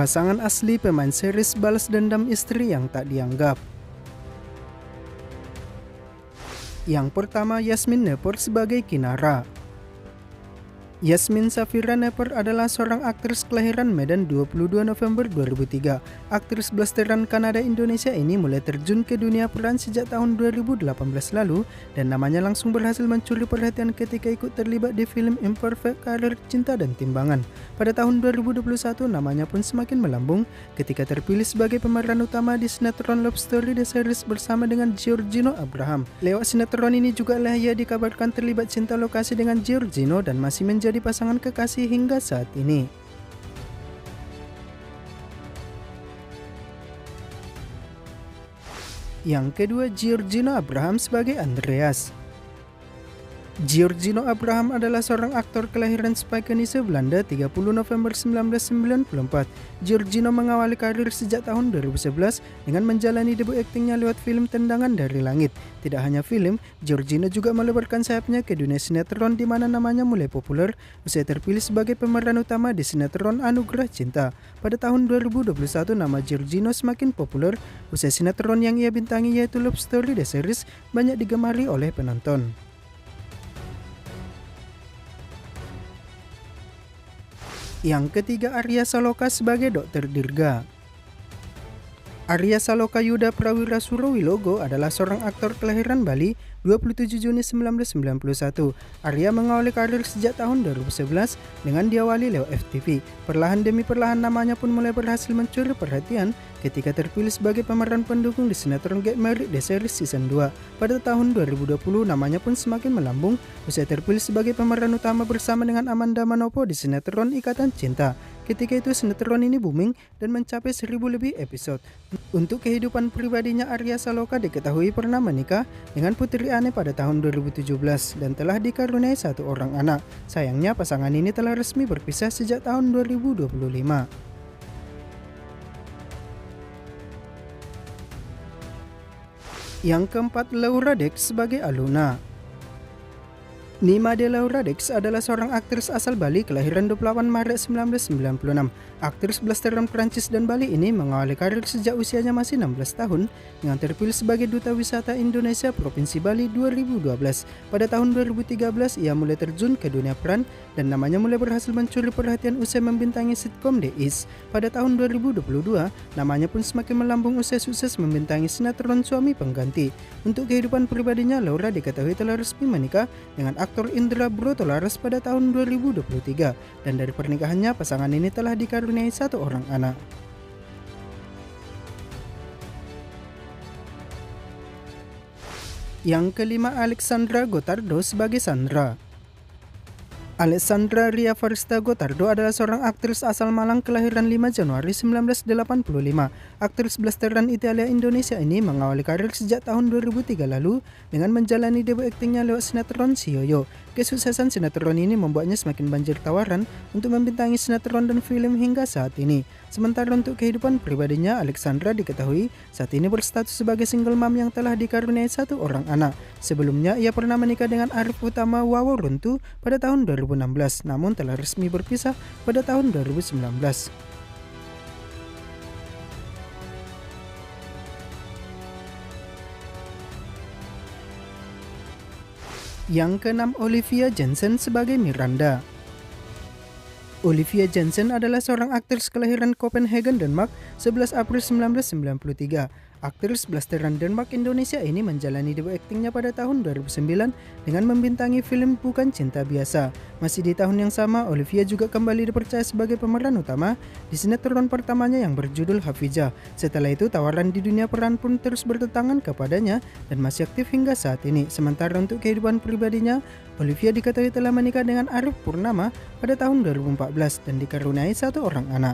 Pasangan asli pemain series Balas Dendam Istri yang Tak Dianggap. Yang pertama, Yasmin Nepper sebagai Kinara. Yasmin Safira Nepper adalah seorang aktris kelahiran Medan 22 November 2003. Aktris blasteran Kanada Indonesia ini mulai terjun ke dunia peran sejak tahun 2018 lalu dan namanya langsung berhasil mencuri perhatian ketika ikut terlibat di film Imperfect Karir Cinta dan Timbangan. Pada tahun 2021 namanya pun semakin melambung ketika terpilih sebagai pemeran utama di sinetron Love Story The Series bersama dengan Giorgino Abraham. Lewat sinetron ini juga lah ia dikabarkan terlibat cinta lokasi dengan Giorgino dan masih menjadi pasangan kekasih hingga saat ini. Yang kedua, Giorgino Abraham sebagai Andreas. Giorgino Abraham adalah seorang aktor kelahiran Spijkenisse, Belanda 30 November 1994. Giorgino mengawali karir sejak tahun 2011 dengan menjalani debut aktingnya lewat film Tendangan dari Langit. Tidak hanya film, Giorgino juga melebarkan sayapnya ke dunia sinetron di mana namanya mulai populer usai terpilih sebagai pemeran utama di sinetron Anugerah Cinta. Pada tahun 2021 nama Giorgino semakin populer usai sinetron yang ia bintangi yaitu Love Story The Series banyak digemari oleh penonton. Yang ketiga, Arya Saloka sebagai Dr. Dirga. Arya Saloka Yuda Prawira Surowilogo adalah seorang aktor kelahiran Bali 27 Juni 1991. Arya mengawali karir sejak tahun 2011 dengan diawali lewat FTV. Perlahan demi perlahan namanya pun mulai berhasil mencuri perhatian ketika terpilih sebagai pemeran pendukung di sinetron Get Married The Series Season 2. Pada tahun 2020 namanya pun semakin melambung usai terpilih sebagai pemeran utama bersama dengan Amanda Manopo di sinetron Ikatan Cinta. Ketika itu sinetron ini booming dan mencapai 1000 lebih episode. Untuk kehidupan pribadinya, Arya Saloka diketahui pernah menikah dengan Putri Ane pada tahun 2017 dan telah dikaruniai satu orang anak. Sayangnya pasangan ini telah resmi berpisah sejak tahun 2025. Yang keempat, Laura Dex sebagai Aluna. Nima de Laura Dex adalah seorang aktris asal Bali kelahiran 28 Maret 1996. Aktris blasteran Prancis dan Bali ini mengawali karir sejak usianya masih 16 tahun dengan terpilih sebagai Duta Wisata Indonesia Provinsi Bali 2012. Pada tahun 2013 ia mulai terjun ke dunia peran dan namanya mulai berhasil mencuri perhatian usai membintangi sitkom The Is. Pada tahun 2022 namanya pun semakin melambung usai sukses membintangi sinetron Suami Pengganti. Untuk kehidupan pribadinya, Laura diketahui telah resmi menikah dengan aktor Indra Brotolaras pada tahun 2023 dan dari pernikahannya pasangan ini telah dikaruniai satu orang anak. Yang kelima, Alexandra Gotardo sebagai Sandra. Alessandra Ria Farista Gotardo adalah seorang aktris asal Malang kelahiran 5 Januari 1985. Aktris blasteran Italia Indonesia ini mengawali karir sejak tahun 2003 lalu dengan menjalani debut aktingnya lewat sinetron Si Yoyo. Kesuksesan sinetron ini membuatnya semakin banjir tawaran untuk membintangi sinetron dan film hingga saat ini. Sementara untuk kehidupan pribadinya, Alexandra diketahui saat ini berstatus sebagai single mom yang telah dikaruniai satu orang anak. Sebelumnya ia pernah menikah dengan Arif Utama Wawo Runtu pada tahun 2016, namun telah resmi berpisah pada tahun 2019. Yang keenam, Olivia Jensen sebagai Miranda. Olivia Jensen adalah seorang aktris kelahiran Copenhagen, Denmark 11 April 1993. Aktris blasteran Denmark Indonesia ini menjalani debut aktingnya pada tahun 2009 dengan membintangi film Bukan Cinta Biasa. Masih di tahun yang sama, Olivia juga kembali dipercaya sebagai pemeran utama di sinetron pertamanya yang berjudul Hafizah. Setelah itu tawaran di dunia peran pun terus berdatangan kepadanya dan masih aktif hingga saat ini. Sementara untuk kehidupan pribadinya, Olivia diketahui telah menikah dengan Arif Purnama pada tahun 2014 dan dikaruniai satu orang anak.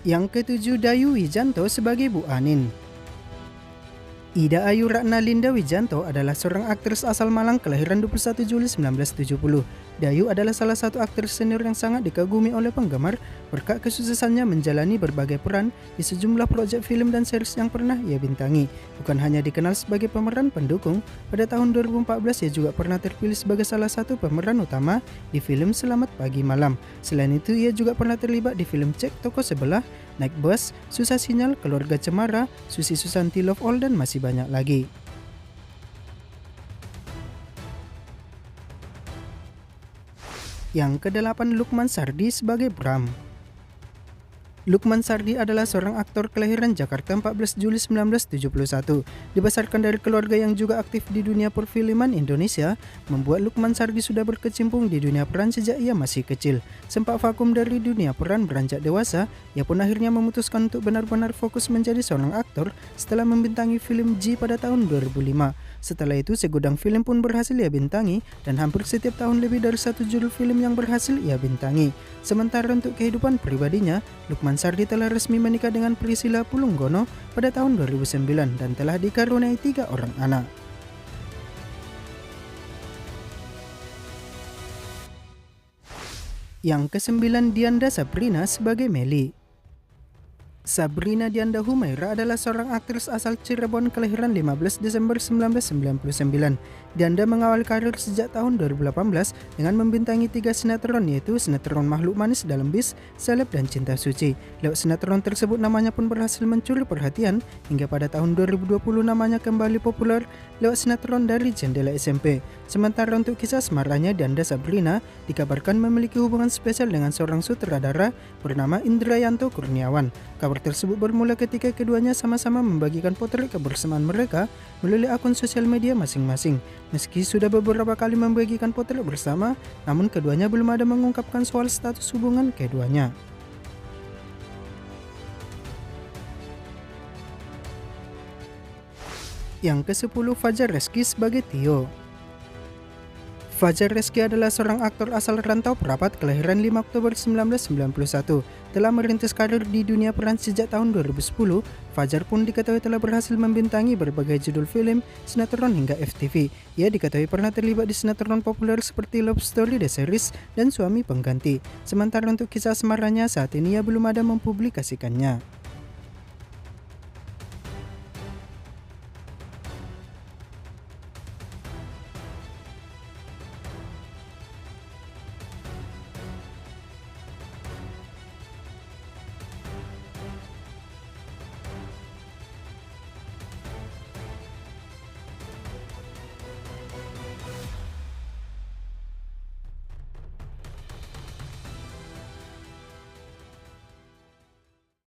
Yang ketujuh, Dayu Wijanto sebagai Bu Anin. Ida Ayu Ratna Linda Wijanto adalah seorang aktris asal Malang kelahiran 21 Juli 1970. Dayu adalah salah satu aktris senior yang sangat dikagumi oleh penggemar berkat kesuksesannya menjalani berbagai peran di sejumlah proyek film dan series yang pernah ia bintangi. Bukan hanya dikenal sebagai pemeran pendukung, pada tahun 2014 ia juga pernah terpilih sebagai salah satu pemeran utama di film Selamat Pagi Malam. Selain itu, ia juga pernah terlibat di film Cek Toko Sebelah, Naik Bus, Susah Sinyal, Keluarga Cemara, Susi Susanti Love All, dan masih banyak lagi. Yang ke-8, Lukman Sardi sebagai Bram. Lukman Sardi adalah seorang aktor kelahiran Jakarta 14 Juli 1971. Dibesarkan dari keluarga yang juga aktif di dunia perfilman Indonesia, membuat Lukman Sardi sudah berkecimpung di dunia peran sejak ia masih kecil. Sempat vakum dari dunia peran beranjak dewasa, ia pun akhirnya memutuskan untuk benar-benar fokus menjadi seorang aktor setelah membintangi film G pada tahun 2005. Setelah itu, segudang film pun berhasil ia bintangi dan hampir setiap tahun lebih dari satu judul film yang berhasil ia bintangi. Sementara untuk kehidupan pribadinya, Lukman Sardi telah resmi menikah dengan Priscilla Pulunggono pada tahun 2009 dan telah dikaruniai 3 orang anak. Yang ke-9, Dianda Sabrina sebagai Meli. Sabrina Dianda Humaira adalah seorang aktris asal Cirebon kelahiran 15 Desember 1999. Dianda mengawali karir sejak tahun 2018 dengan membintangi 3 sinetron, yaitu sinetron Makhluk Manis Dalam Bis, Seleb, dan Cinta Suci. Lewat sinetron tersebut namanya pun berhasil mencuri perhatian hingga pada tahun 2020 namanya kembali populer lewat sinetron Dari Jendela SMP. Sementara untuk kisah asmaranya, Dianda Sabrina dikabarkan memiliki hubungan spesial dengan seorang sutradara bernama Indrayanto Kurniawan. Kabar tersebut bermula ketika keduanya sama-sama membagikan potret kebersamaan mereka melalui akun sosial media masing-masing. Meski sudah beberapa kali membagikan potret bersama, namun keduanya belum ada mengungkapkan soal status hubungan keduanya. Yang ke-10, Fajar Rezky sebagai Tio. Fajar Rezky adalah seorang aktor asal rantau Prapat kelahiran 5 Oktober 1991. Telah merintis karir di dunia peran sejak tahun 2010, Fajar pun diketahui telah berhasil membintangi berbagai judul film, sinetron hingga FTV. Ia diketahui pernah terlibat di sinetron populer seperti Love Story The Series dan Suami Pengganti. Sementara untuk kisah asmaranya, saat ini ia belum ada mempublikasikannya.